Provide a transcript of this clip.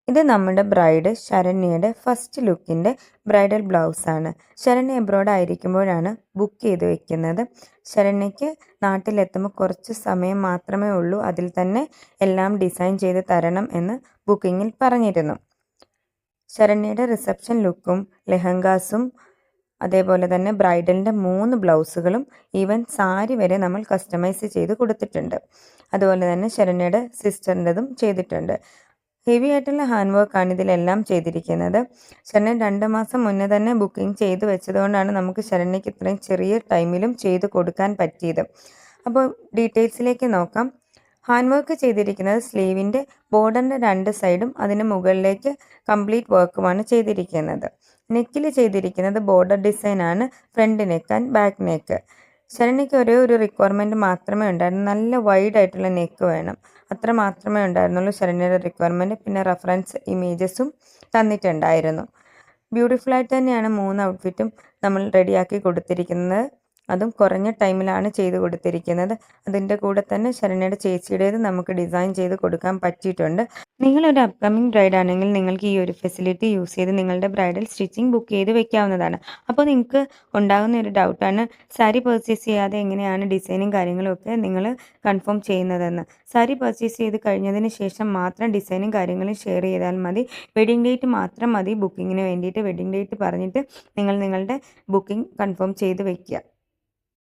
ഇത് നമ്മുടെ ബ്രൈഡ് ശരണ്യയുടെ ഫസ്റ്റ് ലുക്കിൻ്റെ ബ്രൈഡൽ ബ്ലൗസാണ്. ശരണ്യ എബ്രോഡ് ആയിരിക്കുമ്പോഴാണ് ബുക്ക് ചെയ്ത് വെക്കുന്നത്. ശരണ്യയ്ക്ക് നാട്ടിലെത്തുമ്പോൾ കുറച്ച് സമയം മാത്രമേ ഉള്ളൂ, അതിൽ തന്നെ എല്ലാം ഡിസൈൻ ചെയ്ത് തരണം എന്ന് ബുക്കിങ്ങിൽ പറഞ്ഞിരുന്നു. ശരണ്യയുടെ റിസപ്ഷൻ ലുക്കും ലെഹങ്കാസും അതേപോലെ തന്നെ ബ്രൈഡലിൻ്റെ 3 ബ്ലൗസുകളും ഈവൻ സാരി വരെ നമ്മൾ കസ്റ്റമൈസ് ചെയ്ത് കൊടുത്തിട്ടുണ്ട്. അതുപോലെ തന്നെ ശരണ്യയുടെ സിസ്റ്ററിൻ്റെതും ചെയ്തിട്ടുണ്ട്. ഹെവി ആയിട്ടുള്ള ഹാൻഡ് വർക്കാണ് ഇതിലെല്ലാം ചെയ്തിരിക്കുന്നത്. ശരണ്യ 2 മാസം മുന്നേ തന്നെ ബുക്കിംഗ് ചെയ്ത് വെച്ചതുകൊണ്ടാണ് നമുക്ക് ശരണ്യയ്ക്ക് ഇത്രയും ചെറിയ ടൈമിലും ചെയ്ത് കൊടുക്കാൻ പറ്റിയത്. അപ്പോൾ ഡീറ്റെയിൽസിലേക്ക് നോക്കാം. ഹാൻഡ് വർക്ക് ചെയ്തിരിക്കുന്നത് സ്ലീവിൻ്റെ ബോർഡറിൻ്റെ 2 സൈഡും അതിന് മുകളിലേക്ക് കംപ്ലീറ്റ് വർക്കുമാണ് ചെയ്തിരിക്കുന്നത്. നെക്കിൽ ചെയ്തിരിക്കുന്നത് ബോർഡർ ഡിസൈനാണ്, front neck and back neck. ശരണ്യയ്ക്ക് ഒരേ ഒരു റിക്വയർമെൻറ്റ് മാത്രമേ ഉണ്ടായിരുന്നു, നല്ല വൈഡ് ആയിട്ടുള്ള നെക്ക് വേണം. അത്ര മാത്രമേ ഉണ്ടായിരുന്നുള്ളൂ ശരണ്യയുടെ റിക്വയർമെൻറ്റ്. പിന്നെ റെഫറൻസ് ഇമേജസും തന്നിട്ടുണ്ടായിരുന്നു. ബ്യൂട്ടിഫുള്ളായിട്ട് തന്നെയാണ് 3 ഔട്ട്ഫിറ്റും നമ്മൾ റെഡിയാക്കി കൊടുത്തിരിക്കുന്നത്. അതും കുറഞ്ഞ ടൈമിലാണ് ചെയ്ത് കൊടുത്തിരിക്കുന്നത്. അതിൻ്റെ കൂടെ തന്നെ ശരണ്യയുടെ ചേച്ചിയുടേത് നമുക്ക് ഡിസൈൻ ചെയ്ത് കൊടുക്കാൻ പറ്റിയിട്ടുണ്ട്. നിങ്ങളൊരു അപ്കമിങ് ബ്രൈഡ് ആണെങ്കിൽ നിങ്ങൾക്ക് ഈ ഒരു ഫെസിലിറ്റി യൂസ് ചെയ്ത് നിങ്ങളുടെ ബ്രൈഡൽ സ്റ്റിച്ചിങ് ബുക്ക് ചെയ്ത് വെക്കാവുന്നതാണ്. അപ്പോൾ നിങ്ങൾക്ക് ഉണ്ടാകുന്ന ഒരു ഡൗട്ടാണ്, സാരി പർച്ചേസ് ചെയ്യാതെ എങ്ങനെയാണ് ഡിസൈനും കാര്യങ്ങളും ഒക്കെ നിങ്ങൾ കൺഫേം ചെയ്യുന്നതെന്ന്. സാരി പർച്ചേസ് ചെയ്ത് കഴിഞ്ഞതിന് ശേഷം മാത്രം ഡിസൈനും കാര്യങ്ങളും ഷെയർ ചെയ്താൽ മതി. വെഡിങ് ഡേറ്റ് മാത്രം മതി ബുക്കിങ്ങിന് വേണ്ടിയിട്ട്. വെഡിങ് ഡേറ്റ് പറഞ്ഞിട്ട് നിങ്ങൾ നിങ്ങളുടെ ബുക്കിംഗ് കൺഫേം ചെയ്ത് വെക്കുക.